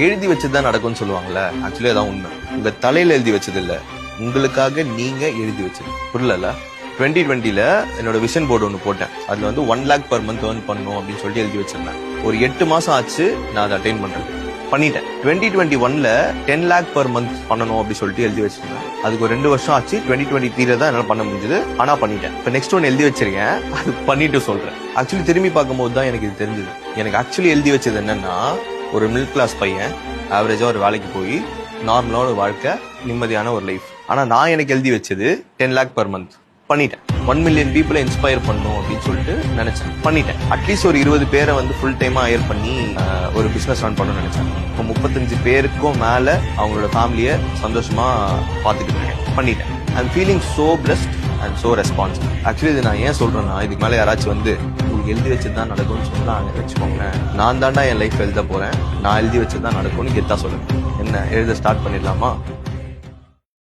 எழுதி வச்சதுதான் நடக்கும்னு சொல்லுவாங்கல்ல, ஆக்சுவலி அதான் உண்மை. உங்க தலையில எழுதி வச்சது இல்ல, உங்களுக்காக நீங்க எழுதி வச்சது. புரியல? 2020ல என்னோட விஷன் போர்டு ஒன்று போட்டேன். அதுல வந்து 1 lakh per month earn பண்ணணும் அப்படின்னு சொல்லிட்டு எழுதி வச்சிருந்தேன். ஒரு 8 மாசம் ஆச்சு நான் அதை அட்டைன் பண்றது. பண்ணிட்டேன். 2021ல 10 lakh per month பண்ணணும் அப்படின்னு சொல்லிட்டு எழுதி வச்சிருந்தேன். அதுக்கு ஒரு 2 வருஷம் ஆச்சு. 2023 தான் என்னால பண்ண முடிஞ்சது. ஆனா பண்ணிட்டேன். இப்ப நெக்ஸ்ட் ஒன்று எழுதி வச்சிருக்கேன், அது பண்ணிட்டு சொல்றேன். ஆக்சுவலி திரும்பி பார்க்கும்போது தான் எனக்கு இது தெரிஞ்சது. எனக்கு ஆக்சுவலி எழுதி வச்சது என்னன்னா, ஒரு மிடில் கிளாஸ் பையன் ஆவரேஜா ஒரு வேலைக்கு போய் நார்மலா ஒரு வாழ்க்கை, நிம்மதியான ஒரு லைஃப். ஆனா நான் எனக்கு எழுதி வச்சது 10 lakh per month. பண்ணிட்டேன். 1 million people இன்ஸ்பயர் பண்ணும் அப்படின்னு சொல்லிட்டு நினைச்சேன். பண்ணிட்டேன். அட்லீஸ்ட் ஒரு 20 பேரை வந்து ஃபுல் டைமா ஹையர் பண்ணி ஒரு பிசினஸ் ரன் பண்ணணும்னு நினைச்சேன். இப்போ 35 பேருக்கும் மேல அவங்களோட ஃபேமிலியை சந்தோஷமா பார்த்துக்கிட்டு இருக்கேன். பண்ணிட்டேன். I'm feeling so blessed and so responsible. Actually இது நான் ஏன் சொல்றேன்னா, இதுக்கு மேல யாராச்சும் வந்து உங்களுக்கு எழுதி வச்சதுதான் நடக்கும்னு சொன்னாங்க வச்சுக்கோங்களேன், நான் தாண்டா என் லைஃப் எழுத போறேன், நான் எழுதி வச்சதுதான் நடக்கும்னு கெத்தா சொல்லுங்க. என்ன எழுத ஸ்டார்ட் பண்ணிடலாமா?